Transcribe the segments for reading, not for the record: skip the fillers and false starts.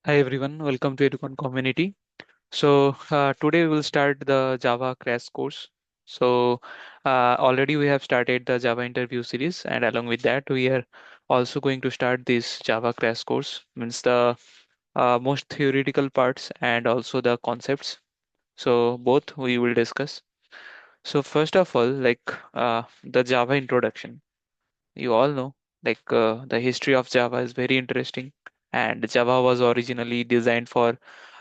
Hi everyone, welcome to Educon community. Today we will start the Java crash course. Already we have started the Java interview series, and along with that, we are also going to start this Java crash course, means the most theoretical parts and also the concepts. So both we will discuss. So first of all, the Java introduction. You all know, the history of Java is very interesting, and Java was originally designed for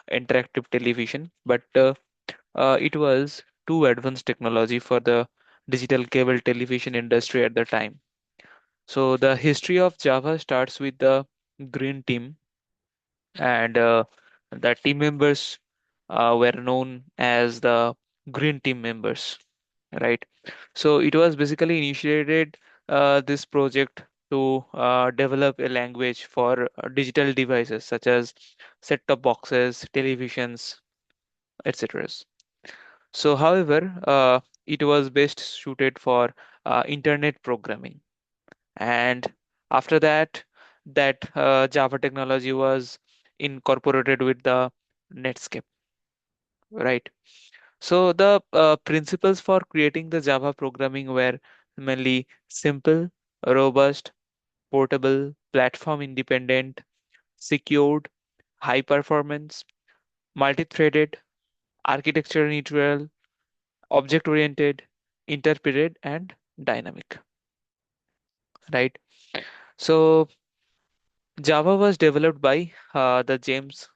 interactive television, but it was too advanced technology for the digital cable television industry at the time. So the history of Java starts with the Green Team, and the team members were known as the Green Team members, right? So it was basically initiated this project to develop a language for digital devices such as set-top boxes, televisions, etc. So, however, it was best suited for internet programming. And after that, that Java technology was incorporated with the Netscape, right? So the principles for creating the Java programming were mainly simple, robust, portable, platform independent, secured, high performance, multi-threaded, architecture neutral, object oriented, interpreted, and dynamic, right? So Java was developed by the James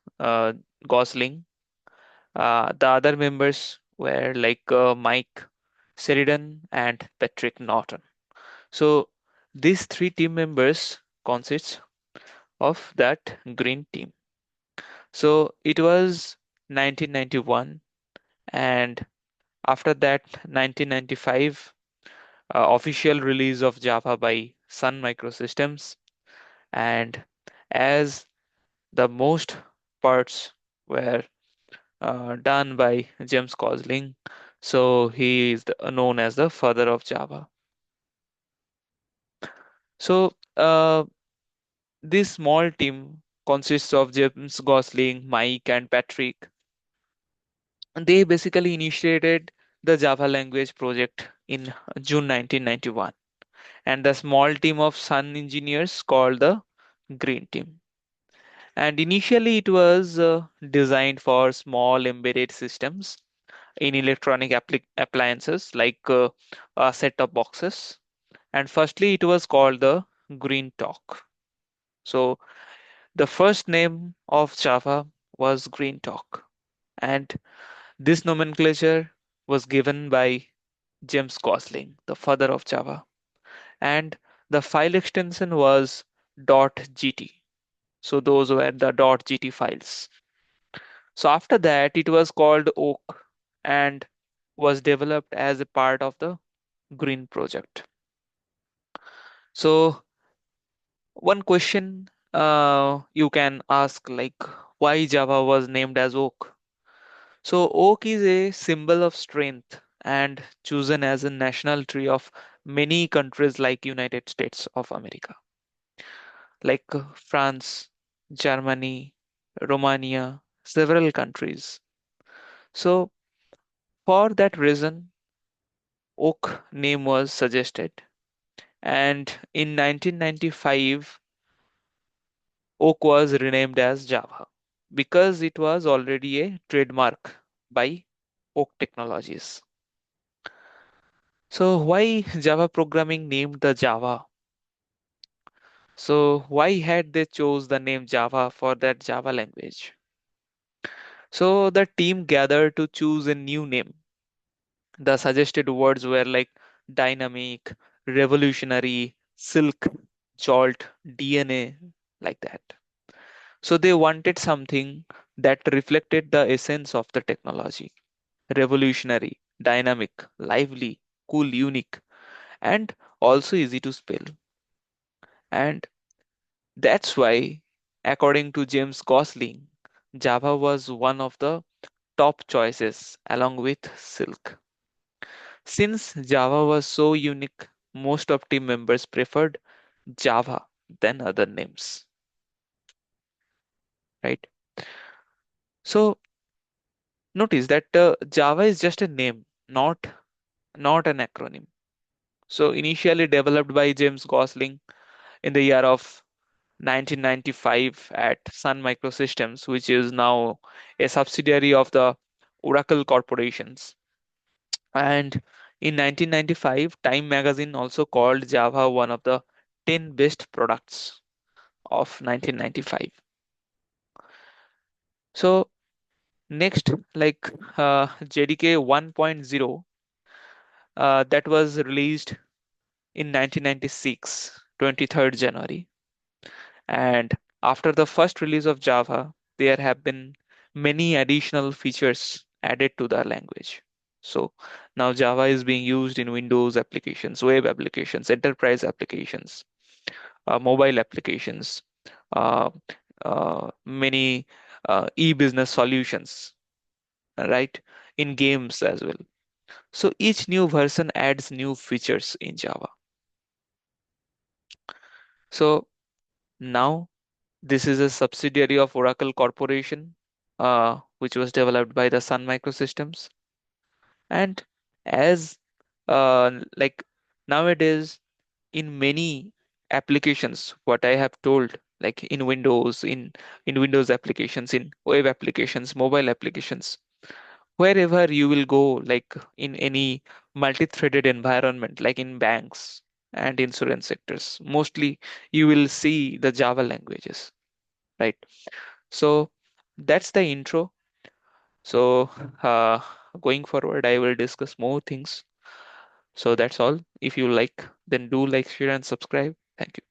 Gosling. The other members were Mike Sheridan and Patrick Norton. So these three team members consists of that green team. So it was 1991, and after that 1995 official release of Java by Sun Microsystems, and as the most parts were done by James Gosling, so he is known as the father of Java. So this small team consists of James Gosling, Mike, and Patrick. They basically initiated the Java language project in June 1991, and the small team of Sun engineers called the Green Team. And initially, it was designed for small embedded systems in electronic appliances like set-top boxes. And firstly, it was called the Green Talk. So the first name of Java was Green Talk, and this nomenclature was given by James Gosling, the father of Java, and the file extension was .gt. So those were the .gt files. So after that, it was called Oak and was developed as a part of the Green project. So one question you can ask, like, why Java was named as Oak? So oak is a symbol of strength and chosen as a national tree of many countries like United States of America, like France, Germany, Romania, several countries. So for that reason, oak name was suggested. And in 1995, oak was renamed as Java because it was already a trademark by Oak Technologies. So why Java programming named the Java? So why had they chose the name Java for that Java language? So the team gathered to choose a new name. The suggested words were like dynamic, revolutionary, silk, jolt, DNA, like that. So they wanted something that reflected the essence of the technology. Revolutionary, dynamic, lively, cool, unique, and also easy to spell. And that's why, according to James Gosling, Java was one of the top choices along with Silk. Since Java was so unique, most of team members preferred Java than other names, right? So notice that Java is just a name, not an acronym. So initially developed by James Gosling in the year of 1995 at Sun Microsystems, which is now a subsidiary of the Oracle Corporations. And in 1995, Time magazine also called Java one of the 10 best products of 1995. So next, like JDK 1.0, that was released in 1996, 23rd January. And after the first release of Java, there have been many additional features added to the language. So now Java is being used in Windows applications, web applications, enterprise applications, mobile applications, uh, many e-business solutions, right? In games as well. So each new version adds new features in Java. So now this is a subsidiary of Oracle Corporation, which was developed by the Sun Microsystems. And as like nowadays in many applications, what I have told, like in Windows, in Windows applications, in web applications, mobile applications, wherever you will go, like in any multi-threaded environment, like in banks and insurance sectors, mostly you will see the Java languages, right? So that's the intro. So uh, going forward, I will discuss more things. So that's all. If you like, then do like, share, and subscribe. Thank you.